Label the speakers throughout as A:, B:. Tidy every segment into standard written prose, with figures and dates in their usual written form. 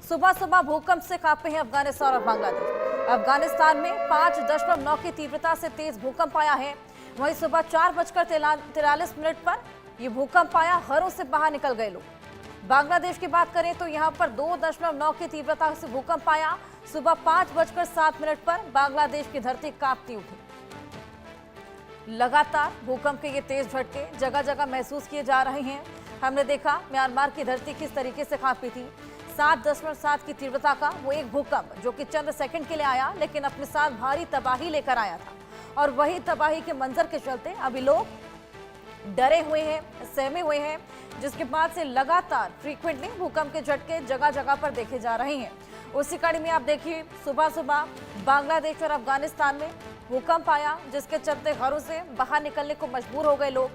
A: सुबह सुबह भूकंप से कांपे हैं अफगानिस्तान और बांग्लादेश। अफगानिस्तान में 5.9 की तीव्रता से तेज भूकंप आया है। वहीं सुबह 4:43 पर यह भूकंप आया, घरों से बाहर निकल गए लोग। बांग्लादेश की बात करें तो यहां पर 2.9 की तीव्रता से भूकंप आया। सुबह 5:07 पर बांग्लादेश की धरती कांपती उठी। लगातार भूकंप के ये तेज झटके जगह जगह महसूस किए जा रहे हैं। हमने देखा म्यांमार की धरती किस तरीके से कांपी थी। 7.7 की तीव्रता का वो एक भूकंप जो कि चंद सेकंड के लिए आया, लेकिन अपने साथ भारी तबाही लेकर आया था। और वही तबाही के मंजर के चलते अभी लोग डरे हुए हैं, सहमे हुए हैं, जिसके बाद से लगातार फ्रीक्वेंटली भूकंप के झटके जगह जगह पर देखे जा रहे हैं। उसी कड़ी में आप देखिए, सुबह सुबह बांग्लादेश और अफगानिस्तान में भूकंप आया, जिसके चलते घरों से बाहर निकलने को मजबूर हो गए लोग।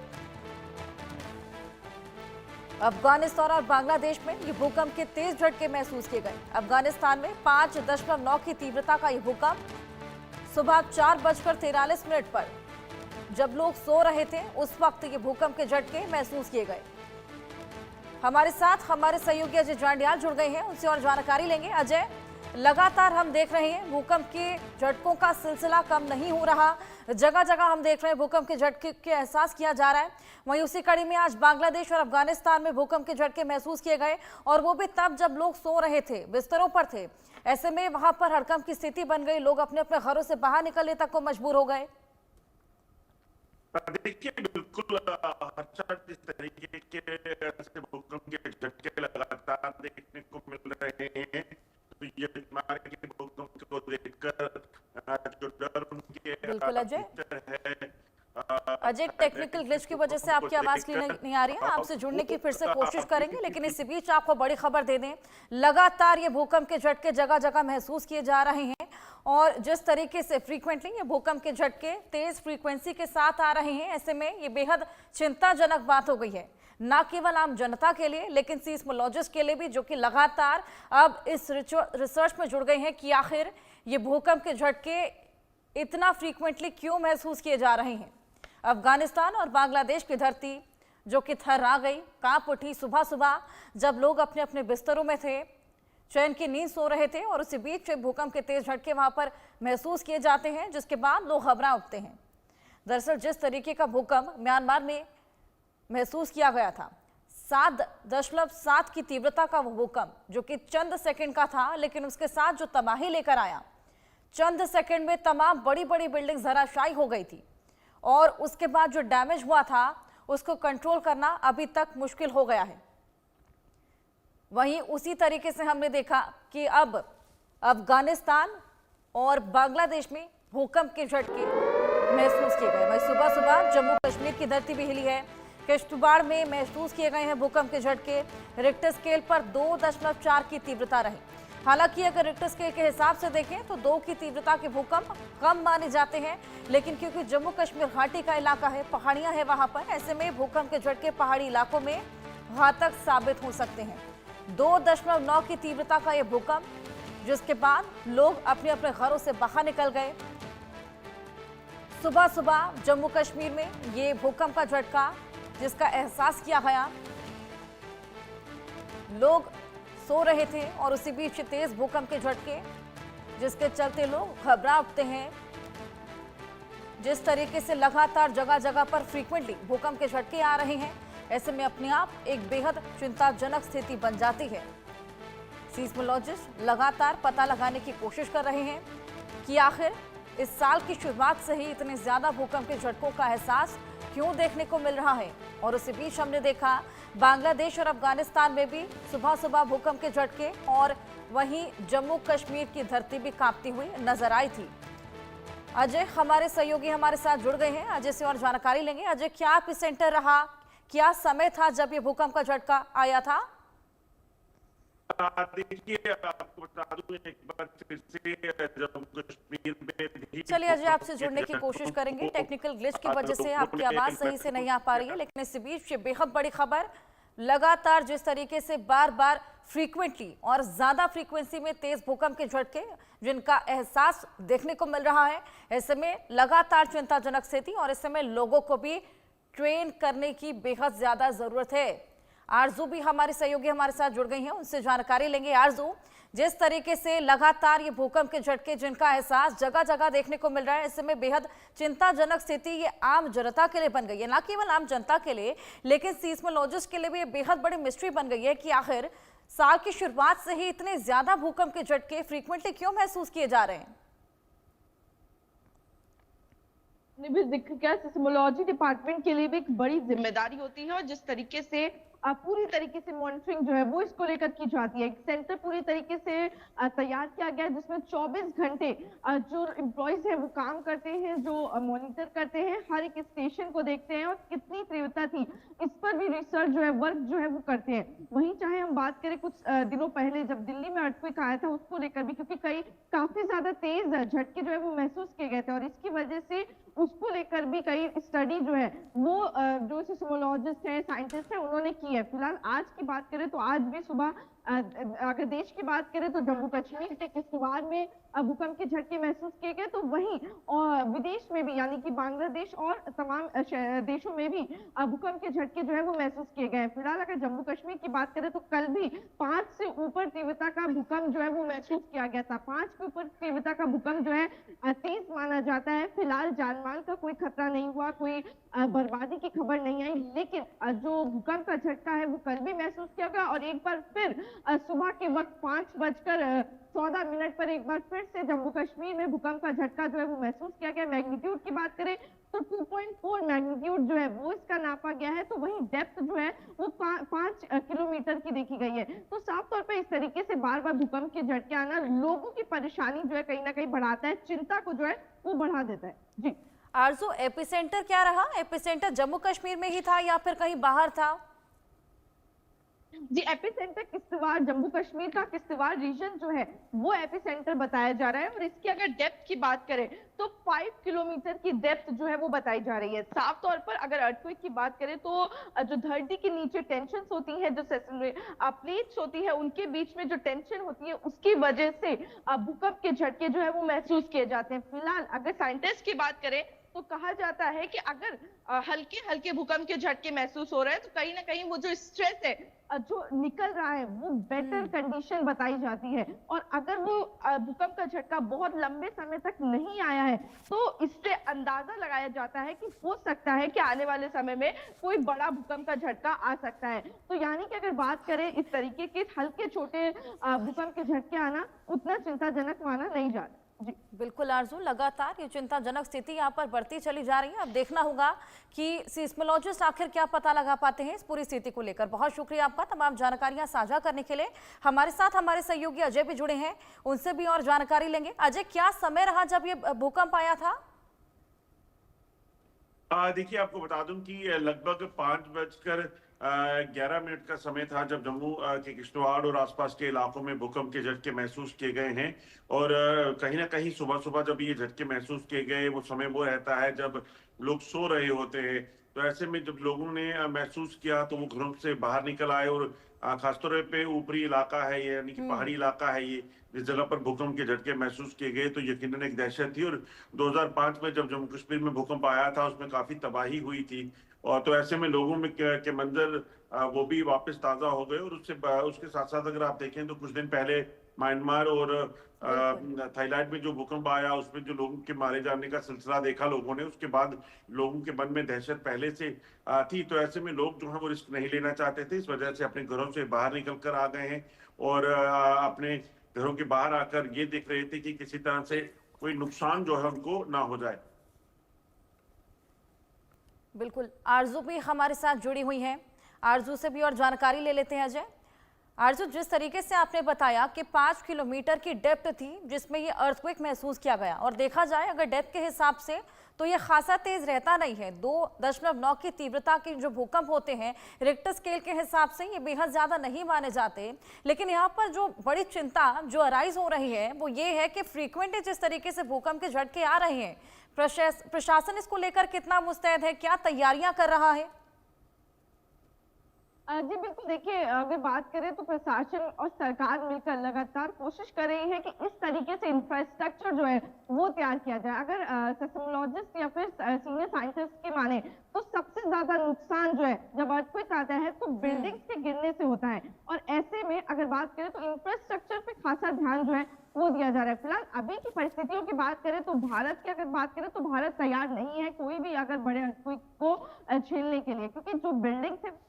A: अफगानिस्तान और बांग्लादेश में ये भूकंप के तेज झटके महसूस किए गए। अफगानिस्तान में 5.9 की तीव्रता का ये भूकंप सुबह 4:43 पर जब लोग सो रहे थे, उस वक्त ये भूकंप के झटके महसूस किए गए। हमारे साथ हमारे सहयोगी अजय जांडियाल जुड़ गए हैं, उनसे और जानकारी लेंगे। अजय, लगातार हम देख रहे हैं भूकंप के झटकों का सिलसिला कम नहीं हो रहा। जगह जगह हम देख रहे हैं भूकंप के झटके के एहसास किया जा रहा है। वहीं उसी कड़ी में आज बांग्लादेश और अफगानिस्तान में भूकंप के झटके महसूस किए गए, और वो भी तब जब लोग सो रहे थे, बिस्तरों पर थे। ऐसे में वहां पर हड़कंप की स्थिति बन गई, लोग अपने अपने घरों से बाहर निकलने तक को मजबूर हो गए।
B: देखिए, बिल्कुल जिस तरीके के भूकंप के झटके लगातार देखने को मिल रहे हैं, तो ये म्यांमार के भूकंप को देखकर जो डर उनके
A: बिल्कुल अजय
B: है।
A: अजय, टेक्निकल ग्लिच की वजह से आपकी आवाज क्लियर नहीं आ रही है। आपसे जुड़ने की फिर से कोशिश करेंगे, लेकिन इसी बीच आपको बड़ी खबर दे दें, लगातार ये भूकंप के झटके जगह जगह महसूस किए जा रहे हैं। और जिस तरीके से फ्रीक्वेंटली ये भूकंप के झटके तेज फ्रीक्वेंसी के साथ आ रहे हैं, ऐसे में ये बेहद चिंताजनक बात हो गई है, न केवल आम जनता के लिए, लेकिन सीस्मोलॉजिस्ट के लिए भी, जो कि लगातार अब इस रिसर्च में जुड़ गए हैं कि आखिर ये भूकंप के झटके इतना फ्रीक्वेंटली क्यों महसूस किए जा रहे हैं। अफगानिस्तान और बांग्लादेश की धरती जो कि थर्रा गई, कांप उठी सुबह सुबह जब लोग अपने अपने बिस्तरों में थे, चैन की नींद सो रहे थे, और उसी बीच भूकंप के तेज झटके वहां पर महसूस किए जाते हैं, जिसके बाद लोग घबरा उठते हैं। दरअसल जिस तरीके का भूकंप म्यांमार में महसूस किया गया था, 7.7 की तीव्रता का वो भूकंप जो कि चंद सेकंड का था, लेकिन उसके साथ जो तबाही लेकर आया, चंद सेकंड में तमाम बड़ी बड़ी बिल्डिंग धराशायी हो गई थी, और उसके बाद जो डैमेज हुआ था उसको कंट्रोल करना अभी तक मुश्किल हो गया है। वहीं उसी तरीके से हमने देखा कि अब अफगानिस्तान और बांग्लादेश में भूकंप के झटके महसूस किए गए। वहीं सुबह सुबह जम्मू कश्मीर की धरती भी हिली है। किश्तवाड़ में महसूस किए गए हैं भूकंप के झटके। रिक्टर स्केल पर 2.4 की तीव्रता रही। हालांकि अगर रिक्टर स्केल के हिसाब से देखें तो 2 की तीव्रता के भूकंप कम माने जाते हैं, लेकिन क्योंकि जम्मू कश्मीर घाटी का इलाका है, पहाड़ियां हैं वहां पर, ऐसे में भूकंप के झटके पहाड़ी इलाकों में घातक साबित हो सकते हैं। 2.9 की तीव्रता का यह भूकंप, जिसके बाद लोग अपने अपने घरों से बाहर निकल गए। सुबह सुबह जम्मू कश्मीर में ये भूकंप का झटका जिसका एहसास किया गया, लोग सो रहे थे, और उसी बीच तेज भूकंप के झटके जिसके चलते लोग घबरा उठते हैं। जिस तरीके से लगातार जगह जगह पर फ्रीक्वेंटली भूकंप के झटके आ रहे हैं, ऐसे में अपने आप एक बेहद चिंताजनक स्थिति बन जाती है। सीस्मोलॉजिस्ट लगातार पता लगाने की कोशिश कर रहे हैं कि आखिर इस साल की शुरुआत से ही इतने ज्यादा भूकंप के झटकों का एहसास क्यों देखने को मिल रहा है। और उसी बीच हमने देखा बांग्लादेश और अफगानिस्तान में भी सुबह सुबह भूकंप के झटके, और वहीं जम्मू कश्मीर की धरती भी कांपती हुई नजर आई थी। अजय, हमारे सहयोगी हमारे साथ जुड़ गए हैं, अजय से और जानकारी लेंगे। अजय, क्या एपिसेंटर रहा, क्या समय था जब ये भूकंप का झटका आया था?
B: देखिए, आपको बता दूं एक बार फिर से जम्मू कश्मीर में।
A: चलिए अजय, आपसे जुड़ने की कोशिश करेंगे। टेक्निकल ग्लिच की वजह से आपकी आवाज सही से नहीं आ पा रही है, लेकिन इस बीच ये बेहद बड़ी खबर, लगातार जिस तरीके से बार बार फ्रीक्वेंटली और ज्यादा फ्रीक्वेंसी में तेज भूकंप के झटके जिनका एहसास देखने को मिल रहा है, ऐसे में लगातार चिंताजनक स्थिति, और इस समय लोगों को भी ट्रेन करने की बेहद ज्यादा जरूरत है। आरजू भी हमारी सहयोगी हमारे साथ जुड़ गई हैं, उनसे जानकारी लेंगे। आरजू, जिस तरीके से लगातार ये भूकंप के झटके जिनका एहसास जगह जगह देखने को मिल रहा है, इसमें बेहद चिंताजनक स्थिति ये आम जनता के लिए बन गई है। न केवल आम जनता के लिए लेकिन सीस्मोलॉजिस्ट के लिए भी ये बेहद बड़ी मिस्ट्री बन गई है कि आखिर साल की शुरुआत से ही इतने ज्यादा भूकंप के झटके फ्रीक्वेंटली क्यों महसूस किए जा रहे हैं।
C: ने भी जिक्र किया, सिस्मोलॉजी डिपार्टमेंट के लिए भी एक बड़ी जिम्मेदारी होती है और जिस तरीके से पूरी तरीके से मॉनिटरिंग जो है वो इसको लेकर की जाती है। एक सेंटर पूरी तरीके से तैयार किया गया है जिसमें 24 घंटे जो एम्प्लॉयज हैं वो काम करते हैं, जो मॉनिटर करते हैं, हर एक स्टेशन को देखते हैं और कितनी तीव्रता थी इस पर भी रिसर्च जो है, वर्क जो है वो करते हैं। वहीं चाहे हम बात करें कुछ दिनों पहले जब दिल्ली में अर्थक्वेक आया था उसको लेकर भी, क्योंकि काफी ज्यादा तेज झटके जो है वो महसूस किए गए थे और इसकी वजह से उसको लेकर भी कई स्टडी जो है वो जो सिस्मोलॉजिस्ट है, साइंटिस्ट है, उन्होंने की है। फिलहाल आज की बात करें तो आज भी सुबह अगर देश की बात करें तो जम्मू कश्मीर के किश्तवाड़ में भूकंप के झटके महसूस किए गए, तो वहीं और विदेश में भी यानी कि बांग्लादेश और तमाम देशों में भी भूकंप के झटके जो है वो महसूस किए गए। फिलहाल अगर जम्मू कश्मीर की बात करें तो कल भी 5 से ऊपर तीव्रता का भूकंप जो है वो महसूस किया गया था। 5 के ऊपर तीव्रता का भूकंप जो है तेज माना जाता है। फिलहाल जानमाल का कोई खतरा नहीं हुआ, कोई बर्बादी की खबर नहीं आई, लेकिन जो भूकंप का झटका है वो कल भी महसूस किया गया और एक बार फिर सुबह के वक्त 5:14 पर एक बार फिर से जम्मू कश्मीर में भूकंप का झटका जो है वो महसूस किया गया। मैग्नीट्यूड की बात करें तो 2.4 मैग्नीट्यूड जो है वो इसका नापा गया है, तो वहीं डेप्थ जो है वो 5 किलोमीटर की देखी गई है। तो साफ तौर पर इस तरीके से बार बार भूकंप के झटके आना लोगों की परेशानी जो है कहीं ना कहीं बढ़ाता है, चिंता को जो है वो बढ़ा देता है। जी
A: आरजू, एपिसेंटर क्या रहा? एपिसेंटर जम्मू कश्मीर में ही था या फिर कहीं बाहर था?
C: जी, एपिसेंटर किश्तवाड़, जम्मू कश्मीर का किश्तवाड़ रीजन जो है वो एपिसेंटर बताया जा रहा है और इसकी अगर डेप्थ की बात करें तो 5 किलोमीटर की डेप्थ जो है वो बताई जा रही है। साफ तौर पर अगर अर्थक्वेक की बात करें तो जो धरती के नीचे टेंशन होती है, जो प्लेट्स होती है, उनके बीच में जो टेंशन होती है उसकी वजह से भूकंप के झटके जो है वो महसूस किए जाते हैं। फिलहाल अगर साइंटिस्ट की बात करें तो कहा जाता है कि अगर हल्के हल्के भूकंप के झटके महसूस हो रहे हैं तो कहीं ना कहीं वो जो स्ट्रेस है जो निकल रहा है वो बेटर कंडीशन बताई जाती है। और अगर वो भूकंप का झटका बहुत लंबे समय तक नहीं आया है तो इससे अंदाजा लगाया जाता है कि हो सकता है कि आने वाले समय में कोई बड़ा भूकंप का झटका आ सकता है। तो यानी कि अगर बात करें इस तरीके के हल्के छोटे भूकंप के झटके आना उतना चिंताजनक माना नहीं जाता। जी
A: बिल्कुल आरजू, लगातार ये चिंताजनक स्थिति यहाँ पर बढ़ती चली जा रही है। अब देखना होगा कि सीस्मोलॉजिस्ट आखिर क्या पता लगा पाते हैं इस पूरी स्थिति को लेकर। बहुत शुक्रिया आपका तमाम जानकारियां साझा करने के लिए। हमारे साथ हमारे सहयोगी अजय भी जुड़े हैं, उनसे भी और जानकारी लेंगे। अजय, क्या समय रहा जब ये भूकंप आया था?
B: देखिए, आपको बता दूं कि लगभग 5:11 का समय था जब जम्मू के किश्तवाड़ और आसपास के इलाकों में भूकंप के झटके महसूस किए गए हैं। और कहीं ना कहीं सुबह सुबह जब ये झटके महसूस किए गए, वो समय वो रहता है जब लोग सो रहे होते हैं। तो ऐसे में जब लोगों ने महसूस किया तो वो घरों से बाहर निकल आए और खासतौर पे ऊपरी इलाका है ये, यानी कि पहाड़ी इलाका है ये, जिस जगह पर भूकंप के झटके महसूस किए गए तो यकीनन एक दहशत थी। और 2005 में जब जम्मू कश्मीर में भूकंप आया था उसमें काफी तबाही हुई थी। और तो ऐसे में लोगों में के मंजर वो भी वापस ताजा हो गए। और उसके साथ साथ अगर आप देखें तो कुछ दिन पहले म्यांमार और थाईलैंड में जो भूकंप आया उसमें जो लोगों के मारे जाने का सिलसिला देखा लोगों ने, उसके बाद लोगों के मन में दहशत पहले से थी। तो ऐसे में लोग जो है वो रिस्क नहीं लेना चाहते थे, इस वजह से अपने घरों से बाहर निकल कर आ गए हैं और अपने घरों के बाहर आकर ये देख रहे थे कि किसी तरह से कोई नुकसान जो है उनको ना हो जाए।
A: बिल्कुल, आरजू भी हमारे साथ जुड़ी हुई हैं, आरजू से भी और जानकारी ले लेते हैं। अजय, आरजू, जिस तरीके से आपने बताया कि 5 किलोमीटर की डेप्थ थी जिसमें ये अर्थक्वेक महसूस किया गया, और देखा जाए अगर डेप्थ के हिसाब से तो ये खासा तेज रहता नहीं है। 2.9 की तीव्रता के जो भूकंप होते हैं रिक्टर स्केल के हिसाब से ये बेहद ज्यादा नहीं माने जाते। लेकिन यहाँ पर जो बड़ी चिंता जो अराइज हो रही है वो ये है कि फ्रीक्वेंटली जिस तरीके से भूकंप के झटके आ रहे हैं, प्रशासन इसको लेकर कितना मुस्तैद है, क्या तैयारियां कर रहा है?
C: जी बिल्कुल, देखिए अगर बात करें तो प्रशासन और सरकार मिलकर लगातार कोशिश कर रही है कि इस तरीके से इंफ्रास्ट्रक्चर जो है वो तैयार किया जाए। अगर सेस्मोलॉजिस्ट या फिर सीनियर साइंटिस्ट की माने तो सबसे ज्यादा नुकसान जो है जब अर्थक्वेक आता है तो बिल्डिंग्स के गिरने से होता है, और ऐसे में अगर बात करें तो इंफ्रास्ट्रक्चर पे खासा ध्यान जो है वो दिया जा रहा है। फिलहाल अभी की परिस्थितियों की बात करें तो भारत की अगर बात करें तो भारत तैयार नहीं है कोई भी अगर बड़े अर्थक्वेक को झेलने के लिए, क्योंकि जो बिल्डिंग्स है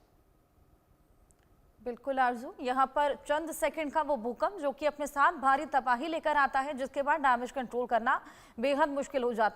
A: बिल्कुल आरजू, यहाँ पर चंद सेकंड का वो भूकंप जो कि अपने साथ भारी तबाही लेकर आता है, जिसके बाद डैमेज कंट्रोल करना बेहद मुश्किल हो जाता है।